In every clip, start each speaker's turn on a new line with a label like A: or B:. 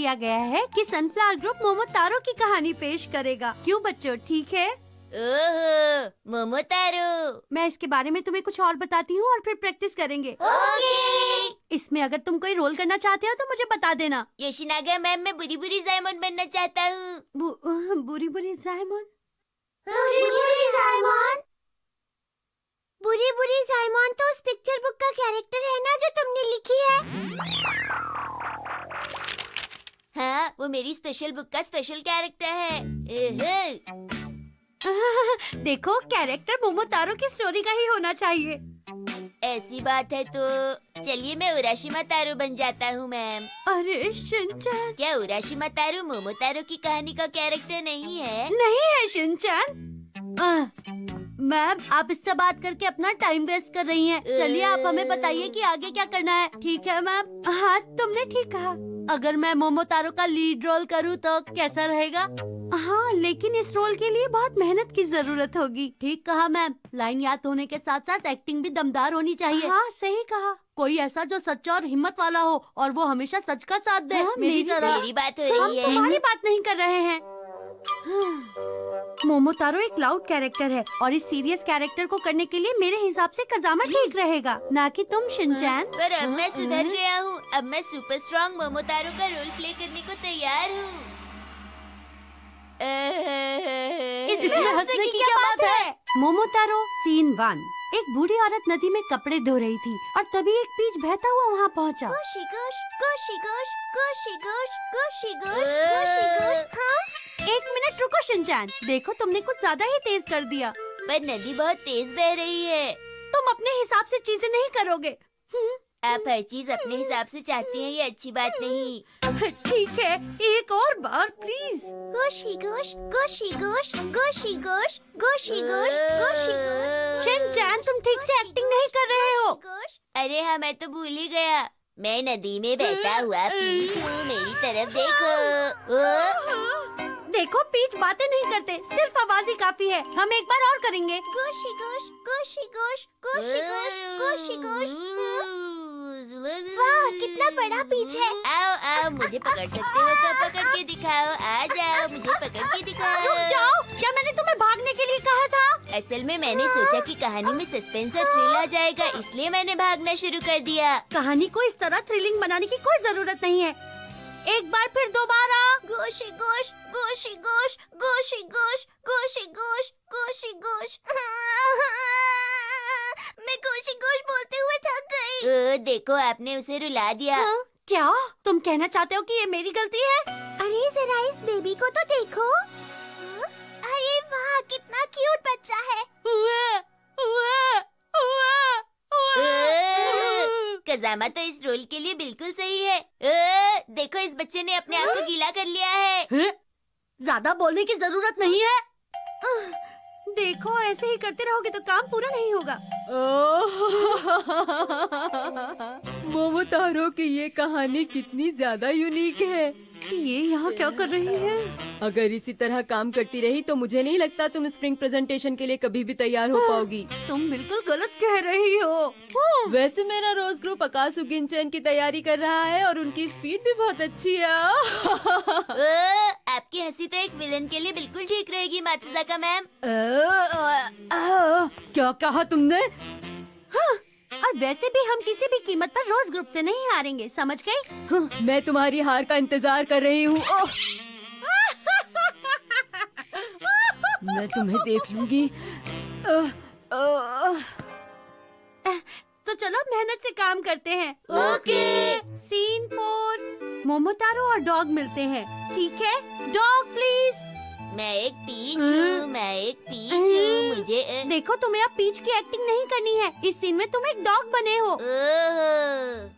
A: किया गया है कि सनफ्लावर ग्रुप मोमोतारो की कहानी पेश करेगा। क्यों बच्चों, ठीक है?
B: ओहो, मोमोतारो।
A: मैं इसके बारे में तुम्हें कुछ और बताती हूँ और फिर प्रैक्टिस करेंगे।
B: ओके।
A: इसमें अगर तुम कोई रोल करना चाहते हो तो मुझे बता देना।
B: योशिनागा मैम, मैं बुरी बुरी जायमन बनना चाहता हूँ।
A: बुरी बुरी जायमन?
C: बुरी बुरी जायमन? बुरी बुरी जायमन तो उस पिक्चर बुक का कैरेक्टर है ना जो तुमने लिखी है।
B: हाँ, वो मेरी स्पेशल बुक का स्पेशल कैरेक्टर है।
A: देखो, कैरेक्टर मोमोतारो की स्टोरी का ही होना चाहिए।
B: ऐसी बात है तो चलिए मैं उराशिमा तारो बन जाता हूँ मैम।
A: अरे शिनचैन।
B: क्या उराशिमा तारो मोमोतारो की कहानी का कैरेक्टर नहीं है?
A: नहीं है शिनचैन। मैम, आप इससे बात करके अपना टाइम वेस्ट कर रही हैं। चलिए आप हमें बताइए कि आगे क्या करना है। ठीक है मैम। हाँ, तुमने ठीक कहा। अगर मैं मोमोतारो का लीड रोल करूँ तो कैसा रहेगा? हाँ, लेकिन इस रोल के लिए बहुत मेहनत की जरूरत होगी। ठीक कहा मैम। लाइन याद होने के साथ साथ एक्टिंग भी दमदार होनी चाहिए। हाँ, सही कहा। कोई ऐसा जो सच्चा और हिम्मत वाला हो और वो हमेशा सच का साथ दे। मेरी तरह।
B: मेरी बात हो
A: हम
B: रही है।
A: तुम्हारी बात नहीं कर रहे हैं। मोमोतारो एक लाउड कैरेक्टर है और इस सीरियस कैरेक्टर को करने के लिए मेरे हिसाब से कजामा ठीक रहेगा, ना कि तुम शिनचैन।
B: पर अब मैं सुधर गया हूँ। अब मैं सुपर स्ट्रॉन्ग मोमोतारो का रोल प्ले करने को तैयार हूँ।
A: इसमें हंसने की क्या बात है? मोमोतारो सीन 1। एक बूढ़ी औरत नदी में कपड़े धो रही थी और तभी एक पीच बहता हुआ वहाँ पहुँचा।
C: गोशी गोश, गोशी गोश, गोशी गोश, गोशी गोश, गोशी गोश। हाँ?
A: 1 मिनट रुको शिनचैन, देखो तुमने कुछ ज्यादा ही तेज कर दिया।
B: पर नदी बहुत तेज बह रही है।
A: तुम अपने हिसाब से चीजें नहीं करोगे।
B: आप हर चीज अपने हिसाब से चाहती हैं, ये अच्छी बात नहीं।
A: ठीक है, एक और बार please.
C: गोशी Gauss, गोशी Gauss, गोशी Gauss, गोशी Gauss, गोशी Gauss.
A: Shinchan, तुम ठीक से एक्टिंग नहीं कर रहे हो।
C: गोश।
B: अरे हाँ, मैं तो भूल ही गया। मैं नदी में बहता हुआ पीच हूँ, मेरी तरफ देखो।
A: देखो, पीच बातें नहीं करते, सिर्फ आवाज ही काफी है। हम एक बार और करेंगे।
C: गोशी गोश, गोशी गोश, गोशी गोश, गोशी गोश। वाह, कितना बड़ा पीच है।
B: आओ आओ, मुझे पकड़ सकते हो तो पकड़ के दिखाओ। आ जाओ, मुझे पकड़ के दिखाओ।
A: रुक जाओ, क्या मैंने तुम्हें भागने के लिए कहा था?
B: असल में मैंने सोचा कि कहानी में सस्पेंस और थ्रिल आ जाएगा, इसलिए मैंने भागना शुरू कर दिया।
A: कहानी को इस तरह थ्रिलिंग बनाने की कोई जरूरत नहीं है। एक बार फिर दोबारा।
C: गोशी गोश, गोशी गोश, गोशी गोश, गोशी गोश, गोशी गोश। मैं गोशी गोश बोलते हुए थक गई।
B: देखो, आपने उसे रुला दिया।
A: हाँ? क्या तुम कहना चाहते हो कि ये मेरी गलती है?
C: अरे जरा इस बेबी को तो देखो। अरे वाह, कितना क्यूट बच्चा है।
B: कजामा तो इस रोल के लिए बिल्कुल सही है। देखो, इस बच्चे ने अपने आप को गीला कर लिया है।
A: ज्यादा बोलने की जरूरत नहीं है। देखो, ऐसे ही करते रहोगे तो काम पूरा नहीं होगा।
D: मोमोतारो की ये कहानी कितनी ज्यादा यूनिक है।
A: ये यहाँ क्या कर रही है?
D: अगर इसी तरह काम करती रही तो मुझे नहीं लगता तुम स्प्रिंग प्रेजेंटेशन के लिए कभी भी तैयार हो पाओगी।
A: तुम बिल्कुल गलत कह रही हो।
D: वैसे मेरा रोज ग्रुप अकासु गिनचैन की तैयारी कर रहा है और उनकी स्पीड भी बहुत अच्छी है।
B: आपकी हंसी तो एक विलन के लिए बिल्कुल ठीक रहेगी मात्सुजाका मैम।
D: क्या कहा तुमने?
A: और वैसे भी हम किसी भी कीमत पर रोज ग्रुप से नहीं हारेंगे, समझ गई?
D: मैं तुम्हारी हार का इंतजार कर रही हूँ। मैं तुम्हें देख लूंगी।
A: तो चलो मेहनत से काम करते हैं।
B: ओके।
A: सीन 4। मोमोतारो और डॉग मिलते हैं। ठीक है, डॉग प्लीज।
B: मैं एक पीच हूँ, मैं एक पीच हूँ। मुझे
A: देखो, तुम्हें अब पीच की एक्टिंग नहीं करनी है। इस सीन में तुम एक डॉग बने हो।
B: ओह,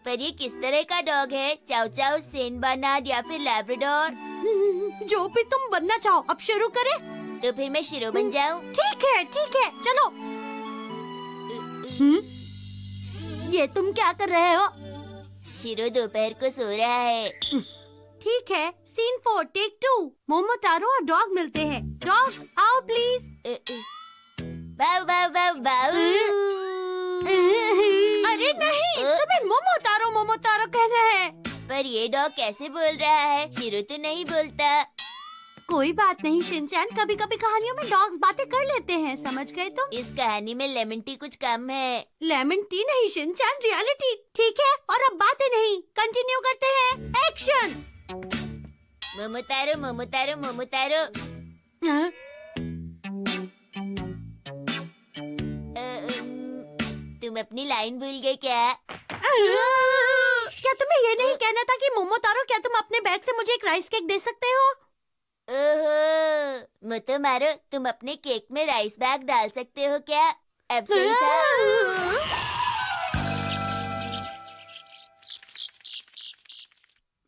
B: पर ये किस तरह का डॉग है? चाउ चाउ, सेन बानाद या फिर लैब्राडोर?
A: जो भी तुम बनना चाहो। अब शुरू करें?
B: तो फिर मैं शिरो बन जाऊँ?
A: ठीक है, चलो। ये तुम क्या कर रहे हो?
B: शिरो दोपहर को सो रहा है।
A: ठीक है, सीन 4 टेक 2। मोमोतारो और डॉग मिलते हैं। डॉग आओ प्लीज।
B: बाऊ बाऊ बाऊ बाऊ।
A: अरे नहीं, तुम्हें मोमोतारो कहना है।
B: पर ये डॉग कैसे बोल रहा है? शिरो तो नहीं बोलता।
A: कोई बात नहीं शिनचैन, कभी कभी कहानियों में डॉग्स बातें कर लेते हैं, समझ गए तुम?
B: इस कहानी में लेमन टी कुछ कम है।
A: लेमन टी नहीं शिनचैन, रियलिटी। ठीक है, और अब बातें नहीं, कंटिन्यू करते हैं। एक्शन।
B: मोमोतारो मोमोतारो मोमोतारो।
A: हाँ?
B: तुम अपनी लाइन भूल गए क्या?
A: क्या तुम्हें ये नहीं कहना था कि मोमोतारो, क्या तुम अपने बैग से मुझे एक राइस केक दे सकते हो?
B: ओहो, मोतो मारो, तुम अपने केक में राइस बैग डाल सकते हो क्या? अब सही था।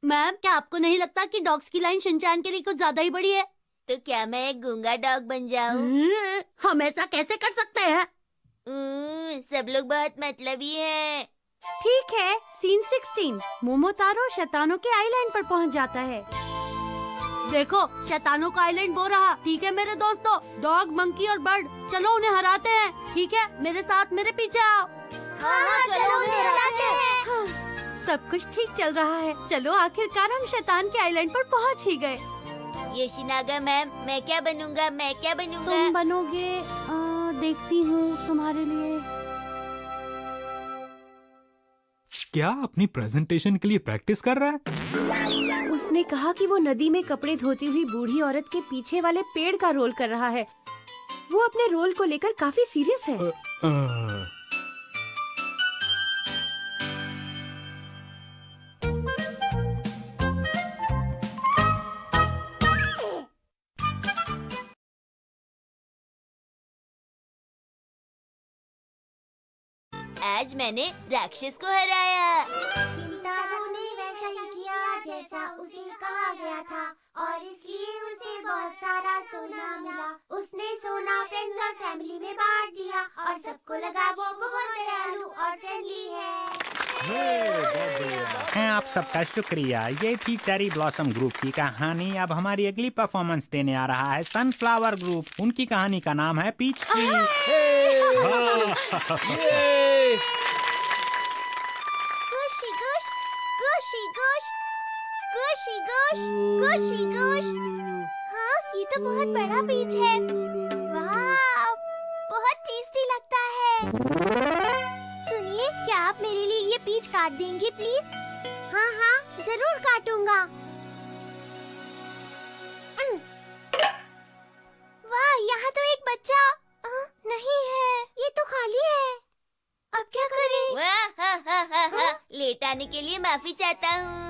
A: मैम, क्या आपको नहीं लगता कि डॉग्स की लाइन शिनचैन के लिए कुछ ज्यादा ही बड़ी है?
B: तो क्या मैं एक गूंगा डॉग बन जाऊं?
A: हम ऐसा कैसे कर सकते हैं?
B: सब लोग बहुत मतलबी हैं।
A: ठीक है, सीन 16। मोमोतारो शैतानों के आइलैंड पर पहुंच जाता है। देखो, शैतानों का आइलैंड वो रहा। ठीक है मेरे दोस्तों, डॉग, मंकी और बर्ड, चलो उन्हें हराते हैं। ठीक है, मेरे साथ, मेरे पीछे आओ।
B: हाँ, चलो उन्हें हराते हैं।
A: हाँ, सब कुछ ठीक चल रहा है। चलो, आखिरकार हम शैतान के आइलैंड पर पहुंच ही गए।
B: योशिनागा मैम, मैं क्या बनूंगा? मैं क्या बनूंगा?
A: तुम बनोगे, देखती हूँ तुम्हारे लिए।
E: क्या अपनी प्रेजेंटेशन के लिए प्रैक्टिस कर रहा है?
D: उसने कहा कि वो नदी में कपड़े धोती हुई बूढ़ी औरत के पीछे वाले पेड़ का रोल कर रहा है। वो अपने रोल को लेकर काफी सीरियस है।
B: आज मैंने राक्षस को हराया।
C: सिंतारो ने वैसा ही किया जैसा उसे कहा गया था, और इसलिए उसे बहुत सारा सोना मिला। उसने सोना फ्रेंड्स और फैमिली में बांट दिया, और सबको लगा वो बहुत दयालु और फ्रेंडली है।
F: आप सबका शुक्रिया। ये थी चेरी ब्लॉसम ग्रुप की कहानी। अब हमारी अगली परफॉर्मेंस देने आ रहा है सनफ्लावर ग्रुप। उनकी कहानी का नाम है पीच ट्री।
C: गोशी गोश, गोशी गोश, गोशी गोश, गोशी गोश। हाँ, ये तो बहुत बड़ा पीच है। वाह, बहुत टेस्टी लगता है। सुनिए, क्या आप मेरे लिए ये पीच काट देंगे प्लीज? हाँ हाँ, जरूर काटूंगा। वाह, यहाँ तो एक बच्चा नहीं है, ये तो खाली है। अब क्या करें?
B: वाह, हा, हा, हा, हा। लेट आने के लिए माफी चाहता हूँ।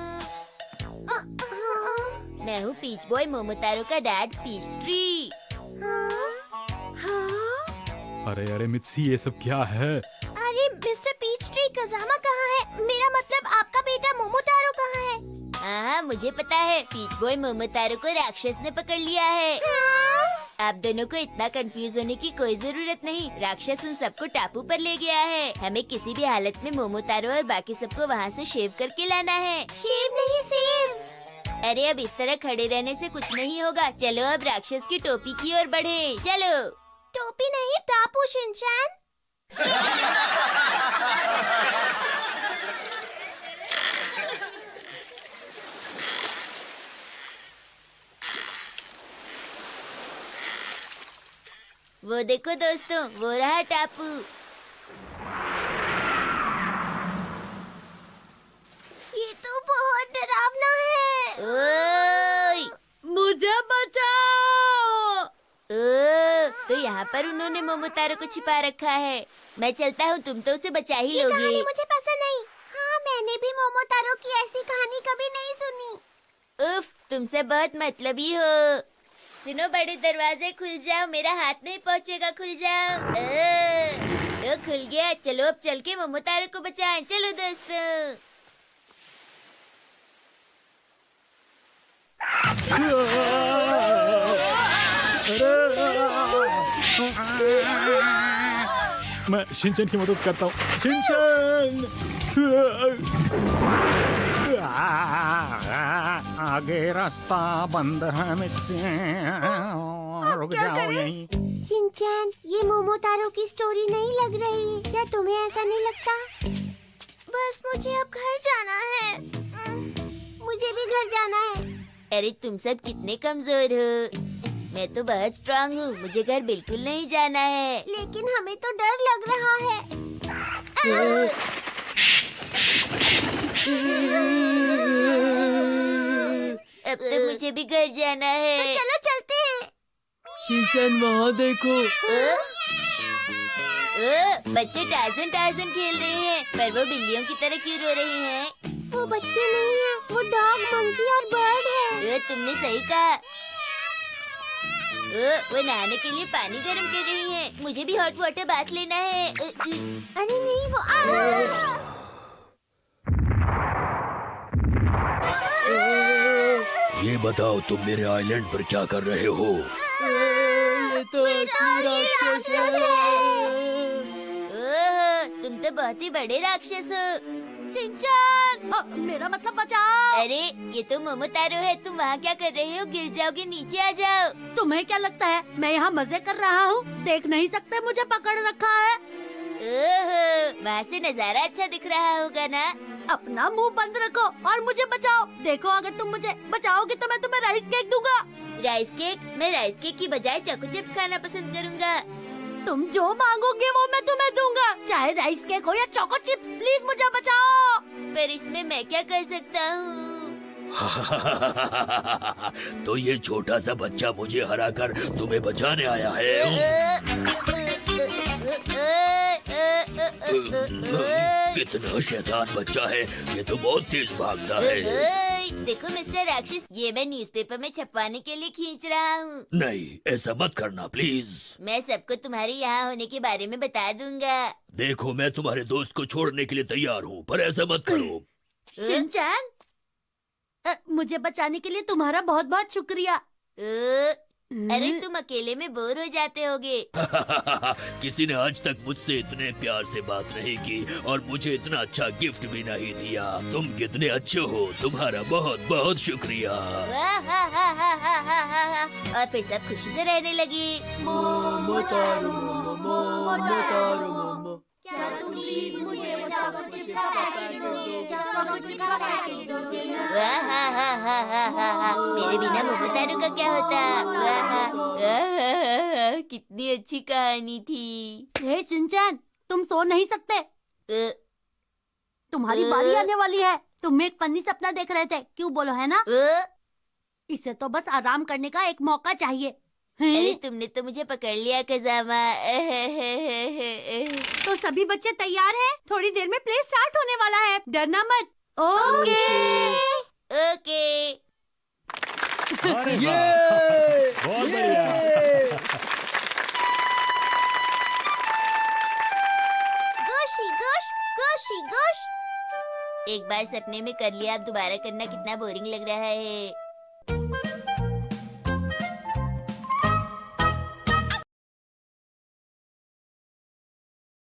B: मैं हूँ पीच बॉय मोमोतारो का डैड पीच ट्री।
E: अरे अरे मित्सी, ये सब क्या है?
C: अरे मिस्टर पीच ट्री, कज़ामा कहाँ है? मेरा मतलब आपका बेटा मोमोतारो कहाँ है?
B: हाँ, मुझे पता है। पीच बॉय मोमोतारो को राक्षस ने पकड़ लिया है। आप दोनों को इतना कंफ्यूज होने की कोई जरूरत नहीं। राक्षस उन सबको टापू पर ले गया है। हमें किसी भी हालत में मोमोतारो और बाकी सबको वहाँ से शेव करके लाना है।
C: शेव नहीं, सेव।
B: अरे अब इस तरह खड़े रहने से कुछ नहीं होगा। चलो अब राक्षस की टोपी की ओर बढ़े। चलो।
C: टोपी नहीं, टापू शिनचैन।
B: वो देखो दोस्तों, वो रहा टापू।
C: ये तो बहुत डरावना है।
B: ओए!
A: मुझे बचाओ।
B: तो यहाँ पर उन्होंने मोमोतारो को छिपा रखा है। मैं चलता हूँ, तुम तो उसे बचा ही
C: ये
B: लोगे।
C: कहानी मुझे पसंद नहीं। हाँ, मैंने भी मोमोतारो की ऐसी कहानी कभी नहीं सुनी।
B: उफ, तुमसे बहुत मतलबी हो। सुनो, बड़े दरवाजे खुल जाओ, मेरा हाथ नहीं पहुँचेगा, खुल जाओ। तो खुल गया। चलो अब चल के मोमोतारो को बचाएं। चलो दोस्तों।
E: मैं शिनचैन की मदद करता हूँ। शिनचैन!
F: आगे रास्ता बंद है मित्सी। रुक जाओ यहीं।
C: शिनचैन, ये मोमोतारो की स्टोरी नहीं लग रही। क्या तुम्हें ऐसा नहीं लगता? बस मुझे अब घर जाना है। मुझे भी घर जाना है।
B: अरे तुम सब कितने कमजोर हो। मैं तो बहुत स्ट्रांग हूँ, मुझे घर बिल्कुल नहीं जाना है।
C: लेकिन हमें तो डर लग रहा है।
B: अब तो मुझे भी घर जाना है।
C: चलो चलते हैं।
A: शिनचैन वहाँ देखो।
B: बच्चे टार्जन टार्जन खेल रहे हैं, पर वो बिल्लियों की तरह क्यों रो रहे हैं?
C: वो बच्चे नहीं है, वो डॉग, मंकी और बर्ड है।
B: तुमने सही कहा। वो नहाने के लिए पानी गर्म कर रही है। मुझे भी हॉट वाटर बाथ लेना है।
C: अरे नहीं, वो
G: ये बताओ तुम मेरे आइलैंड पर क्या कर रहे हो?
A: ये तो असली राक्षस है।
B: तुम तो बहुत ही बड़े राक्षस हो।
A: शिनचैन, मेरा मतलब बचाओ।
B: अरे ये तो मोमोतारो है, तुम वहाँ क्या कर रहे हो? गिर जाओगे, नीचे आ जाओ।
A: तुम्हें क्या लगता है मैं यहाँ मजे कर रहा हूँ? देख नहीं सकते मुझे पकड़ रखा है।
B: वहाँ से नजारा अच्छा दिख रहा होगा ना?
A: अपना मुंह बंद रखो और मुझे बचाओ। देखो अगर तुम मुझे बचाओगे तो मैं तुम्हें राइस केक दूंगा।
B: Rice cake? मैं राइस केक की बजाय चोको चिप्स खाना पसंद करूँगा।
A: तुम जो मांगोगे वो मैं तुम्हें दूंगा, चाहे राइस केक हो या चोको चिप्स। प्लीज मुझे बचाओ।
B: पर इसमें मैं क्या कर सकता हूँ?
G: तो ये छोटा सा बच्चा मुझे हराकर तुम्हें बचाने आया है? कितना शैतान बच्चा है, ये तो बहुत तेज भागता है।
B: देखो मिस्टर राक्षस, ये मैं न्यूज़पेपर में छपवाने के लिए खींच रहा हूँ।
G: नहीं, ऐसा मत करना प्लीज।
B: मैं सबको तुम्हारे यहाँ होने के बारे में बता दूंगा।
G: देखो मैं तुम्हारे दोस्त को छोड़ने के लिए तैयार हूँ, पर ऐसा मत करो।
A: शिनचैन, मुझे बचाने के लिए तुम्हारा बहुत बहुत शुक्रिया।
B: अरे तुम अकेले में बोर हो जाते होगे।
G: किसी ने आज तक मुझसे इतने प्यार से बात नहीं की और मुझे इतना अच्छा गिफ्ट भी नहीं दिया। तुम कितने अच्छे हो, तुम्हारा बहुत बहुत शुक्रिया।
B: और फिर सब खुशी से रहने लगी।
C: क्या तुम प्लीज मुझे वो चोको चिप्स का पैकेट दोगे? चोको चिप्स का पैकेट दोगे ना?
B: मेरे बिना मोमोतारो का क्या होता? कितनी अच्छी कहानी थी।
A: हे शिनचैन, तुम सो नहीं सकते। तुम्हारी बारी आने वाली है। तुम एक फनी सपना देख रहे थे, क्यों बोलो, है ना? इसे तो बस आराम करने का एक मौका चाहिए।
B: अरे तुमने तो मुझे पकड़ लिया खजामा।
A: तो सभी बच्चे तैयार हैं? थोड़ी देर में प्ले स्टार्ट होने वाला है, डरना मत। ओके।
B: ओके।
F: अरे वाह, बहुत बढ़िया।
C: गोशी गोश, गोशी गोश।
B: एक बार सपने में कर लिया, अब दोबारा करना कितना बोरिंग लग रहा है।